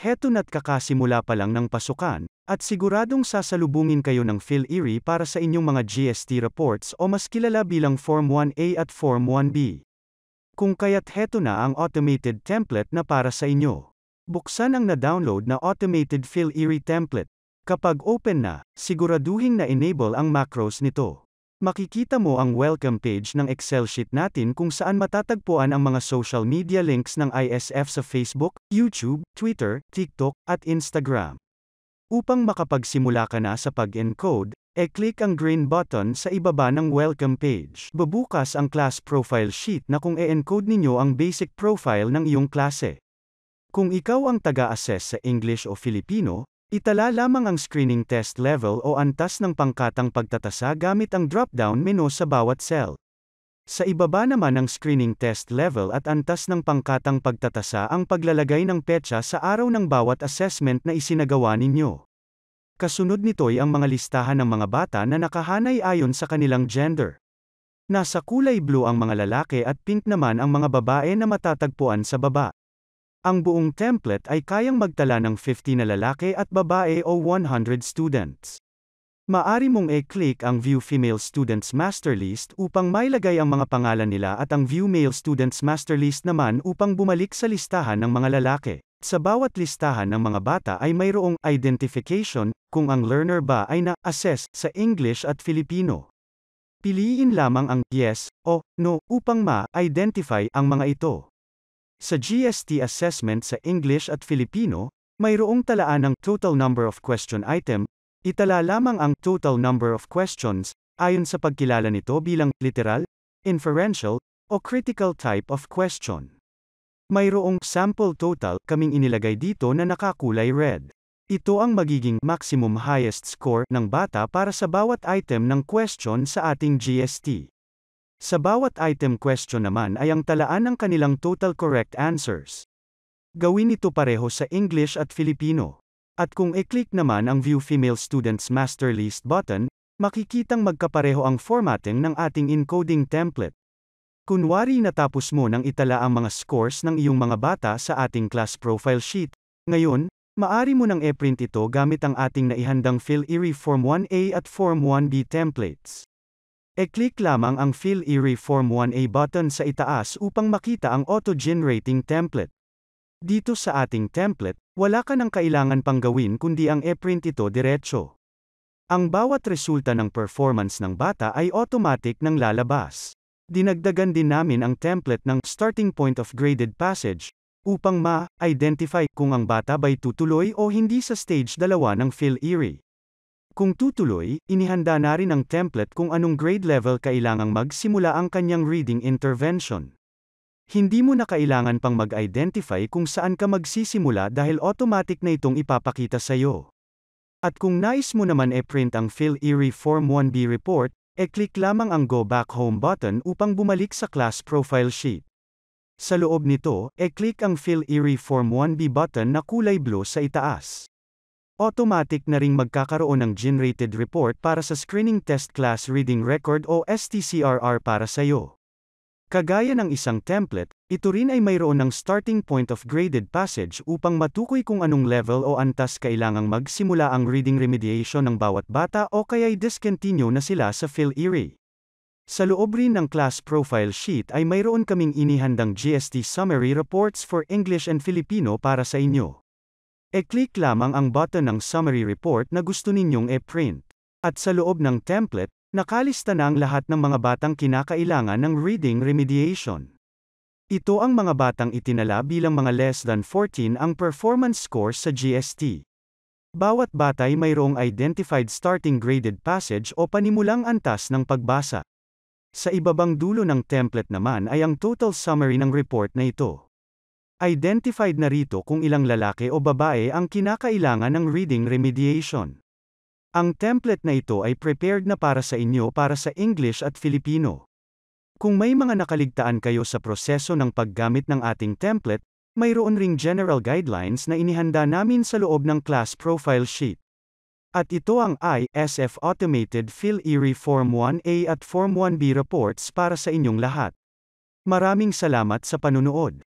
heto na't kakasimula pa lang ng pasukan, at siguradong sasalubungin kayo ng PhilErie para sa inyong mga GST reports o mas kilala bilang Form 1A at Form 1B. Kung kaya't heto na ang automated template na para sa inyo. Buksan ang na-download na automated PhilErie template. Kapag open na, siguraduhin na enable ang macros nito. Makikita mo ang welcome page ng Excel sheet natin kung saan matatagpuan ang mga social media links ng ISF sa Facebook, YouTube, Twitter, TikTok, at Instagram. Upang makapagsimula ka na sa pag-encode, e-click ang green button sa ibaba ng welcome page. Bubukas ang class profile sheet na kung e-encode ninyo ang basic profile ng iyong klase. Kung ikaw ang taga-assess sa English o Filipino, itala lamang ang screening test level o antas ng pangkatang pagtatasa gamit ang drop-down menu sa bawat cell. Sa ibaba naman ng screening test level at antas ng pangkatang pagtatasa ang paglalagay ng petsa sa araw ng bawat assessment na isinagawa ninyo. Kasunod nito'y ang mga listahan ng mga bata na nakahanay ayon sa kanilang gender. Nasa kulay blue ang mga lalaki at pink naman ang mga babae na matatagpuan sa baba. Ang buong template ay kayang magtala ng 50 na lalaki at babae o 100 students. Maari mong e-click ang View Female Students Master List upang mailagay ang mga pangalan nila at ang View Male Students Master List naman upang bumalik sa listahan ng mga lalaki. Sa bawat listahan ng mga bata ay mayroong identification kung ang learner ba ay na-assess sa English at Filipino. Piliin lamang ang yes o no upang ma-identify ang mga ito. Sa GST assessment sa English at Filipino, mayroong talaan ng total number of question item, itala lamang ang total number of questions, ayon sa pagkilala nito bilang literal, inferential, o critical type of question. Mayroong sample total kaming inilagay dito na nakakulay red. Ito ang magiging maximum highest score ng bata para sa bawat item ng question sa ating GST. Sa bawat item question naman ay ang talaan ng kanilang total correct answers. Gawin ito pareho sa English at Filipino. At kung e-click naman ang View Female Students Master List button, makikitang magkapareho ang formatting ng ating encoding template. Kunwari natapos mo nang itala ang mga scores ng iyong mga bata sa ating class profile sheet. Ngayon, maari mo nang e-print ito gamit ang ating naihandang PhilErie Form 1A at Form 1B templates. E-click lamang ang PhilErie Form 1A button sa itaas upang makita ang auto-generating template. Dito sa ating template, wala ka nang kailangan pang gawin kundi ang e-print ito diretso. Ang bawat resulta ng performance ng bata ay automatic nang lalabas. Dinagdagan din namin ang template ng starting point of graded passage, upang ma-identify kung ang bata ba'y tutuloy o hindi sa stage 2 ng PhilErie. Kung tutuloy, inihanda na rin ang template kung anong grade level kailangang magsimula ang kanyang reading intervention. Hindi mo na kailangan pang mag-identify kung saan ka magsisimula dahil automatic na itong ipapakita sa iyo. At kung nais mo naman e-print ang PhilErie Form 1B report, e-click lamang ang Go Back Home button upang bumalik sa class profile sheet. Sa loob nito, e-click ang PhilErie Form 1B button na kulay blue sa itaas. Automatic na ring magkakaroon ng generated report para sa Screening Test Class Reading Record o STCRR para sa iyo. Kagaya ng isang template, ito rin ay mayroon ng starting point of graded passage upang matukoy kung anong level o antas kailangang magsimula ang reading remediation ng bawat bata o kaya'y discontinue na sila sa PhilErie. Sa loob rin ng class profile sheet ay mayroon kaming inihandang GST summary reports for English and Filipino para sa inyo. E-click lamang ang button ng summary report na gusto ninyong e-print. At sa loob ng template, nakalista na ang lahat ng mga batang kinakailangan ng reading remediation. Ito ang mga batang itinala bilang mga less than 14 ang performance scores sa GST. Bawat bata ay mayroong identified starting graded passage o panimulang antas ng pagbasa. Sa ibabang dulo ng template naman ay ang total summary ng report na ito. Identified na rito kung ilang lalaki o babae ang kinakailangan ng reading remediation. Ang template na ito ay prepared na para sa inyo para sa English at Filipino. Kung may mga nakaligtaan kayo sa proseso ng paggamit ng ating template, mayroon ring general guidelines na inihanda namin sa loob ng class profile sheet. At ito ang ISF Automated PhilErie Form 1A at Form 1B reports para sa inyong lahat. Maraming salamat sa panunood.